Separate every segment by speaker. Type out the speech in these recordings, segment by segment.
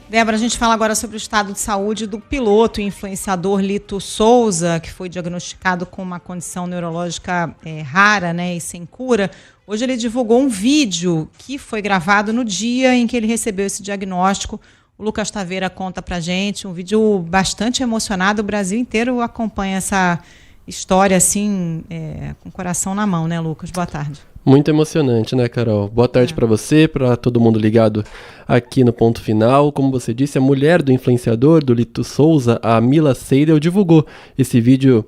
Speaker 1: Débora, a gente fala agora sobre o estado de saúde do piloto e influenciador Lito Souza, que foi diagnosticado com uma condição neurológica rara, né, e sem cura. Hoje ele divulgou um vídeo que foi gravado no dia em que ele recebeu esse diagnóstico. O Lucas Taveira conta pra gente, um vídeo bastante emocionado. O Brasil inteiro acompanha essa história assim, com o coração na mão, né, Lucas? Boa tarde.
Speaker 2: Muito emocionante, né, Carol? Boa tarde para você, para todo mundo ligado aqui no Ponto Final. Como você disse, a mulher do influenciador, do Lito Souza, a Mila Seidel, divulgou esse vídeo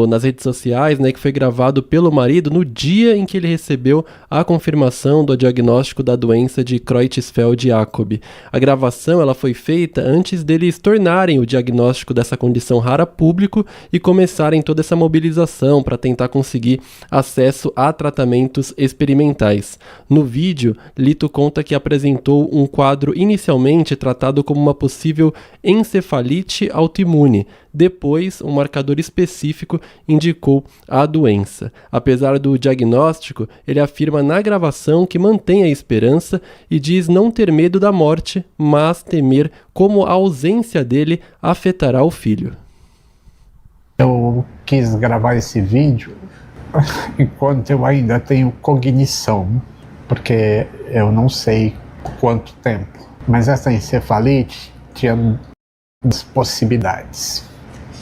Speaker 2: nas redes sociais, né, que foi gravado pelo marido no dia em que ele recebeu a confirmação do diagnóstico da doença de Creutzfeldt-Jakob. A gravação ela foi feita antes deles tornarem o diagnóstico dessa condição rara público e começarem toda essa mobilização para tentar conseguir acesso a tratamentos experimentais. No vídeo, Lito conta que apresentou um quadro inicialmente tratado como uma possível encefalite autoimune. Depois, um marcador específico indicou a doença. Apesar do diagnóstico, ele afirma na gravação que mantém a esperança e diz não ter medo da morte, mas temer como a ausência dele afetará o filho.
Speaker 3: Eu quis gravar esse vídeo enquanto eu ainda tenho cognição, porque eu não sei quanto tempo. Mas essa encefalite tinha duas possibilidades.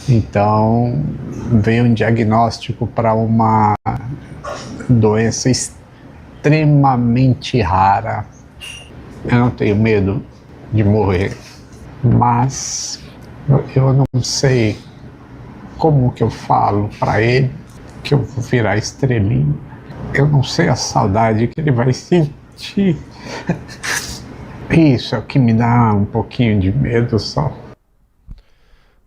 Speaker 3: Então, veio um diagnóstico para uma doença extremamente rara. Eu não tenho medo de morrer, mas eu não sei como que eu falo para ele que eu vou virar estrelinha. Eu não sei a saudade que ele vai sentir. Isso é o que me dá um pouquinho de medo só.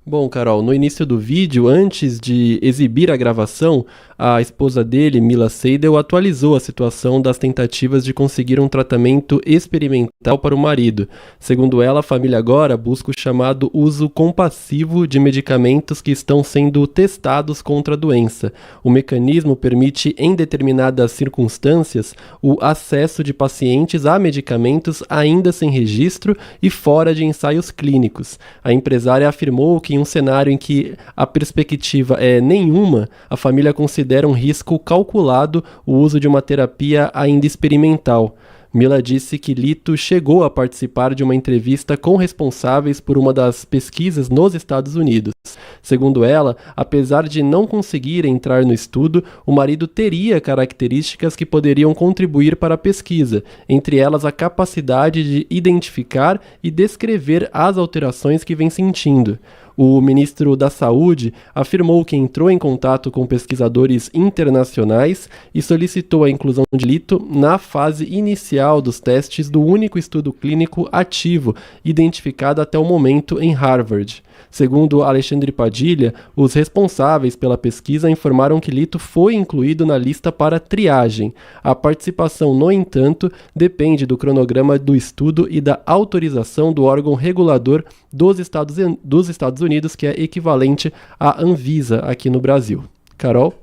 Speaker 2: Bom, Carol, no início do vídeo, antes de exibir a gravação, a esposa dele, Mila Seidel, atualizou a situação das tentativas de conseguir um tratamento experimental para o marido. Segundo ela, a família agora busca o chamado uso compassivo de medicamentos que estão sendo testados contra a doença. O mecanismo permite, em determinadas circunstâncias, o acesso de pacientes a medicamentos ainda sem registro e fora de ensaios clínicos. A empresária afirmou que em um cenário em que a perspectiva é nenhuma, a família considera um risco calculado o uso de uma terapia ainda experimental. Mila disse que Lito chegou a participar de uma entrevista com responsáveis por uma das pesquisas nos Estados Unidos. Segundo ela, apesar de não conseguir entrar no estudo, o marido teria características que poderiam contribuir para a pesquisa, entre elas a capacidade de identificar e descrever as alterações que vem sentindo. O ministro da Saúde afirmou que entrou em contato com pesquisadores internacionais e solicitou a inclusão de Lito na fase inicial dos testes do único estudo clínico ativo identificado até o momento em Harvard. Segundo Alexandre Padilha, os responsáveis pela pesquisa informaram que Lito foi incluído na lista para triagem. A participação, no entanto, depende do cronograma do estudo e da autorização do órgão regulador dos Estados Unidos, que é equivalente à Anvisa aqui no Brasil. Carol?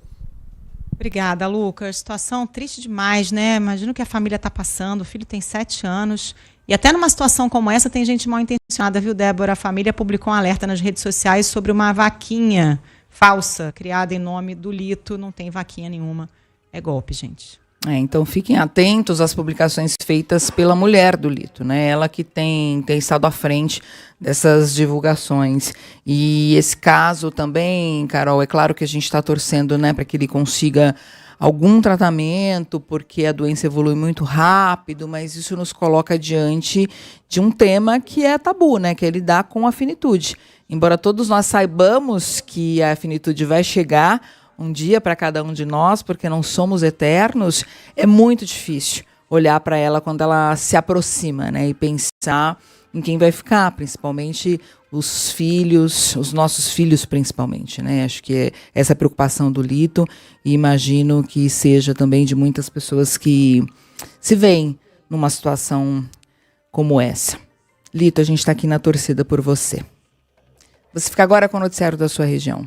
Speaker 1: Obrigada, Lucas. Situação triste demais, né? Imagino que a família está passando, o filho tem 7 anos. E até numa situação como essa tem gente mal intencionada, viu, Débora? A família publicou um alerta nas redes sociais sobre uma vaquinha falsa, criada em nome do Lito. Não tem vaquinha nenhuma. É golpe, gente.
Speaker 4: Então fiquem atentos às publicações feitas pela mulher do Lito, né? Ela que tem estado à frente dessas divulgações. E esse caso também, Carol, é claro que a gente está torcendo, né, para que ele consiga algum tratamento, porque a doença evolui muito rápido, mas isso nos coloca diante de um tema que é tabu, né? Que é lidar com a finitude. Embora todos nós saibamos que a finitude vai chegar um dia para cada um de nós, porque não somos eternos, é muito difícil olhar para ela quando ela se aproxima, né? E pensar em quem vai ficar, principalmente os filhos, os nossos filhos principalmente, né? Acho que é essa preocupação do Lito e imagino que seja também de muitas pessoas que se veem numa situação como essa. Lito, a gente está aqui na torcida por você. Você fica agora com o noticiário da sua região.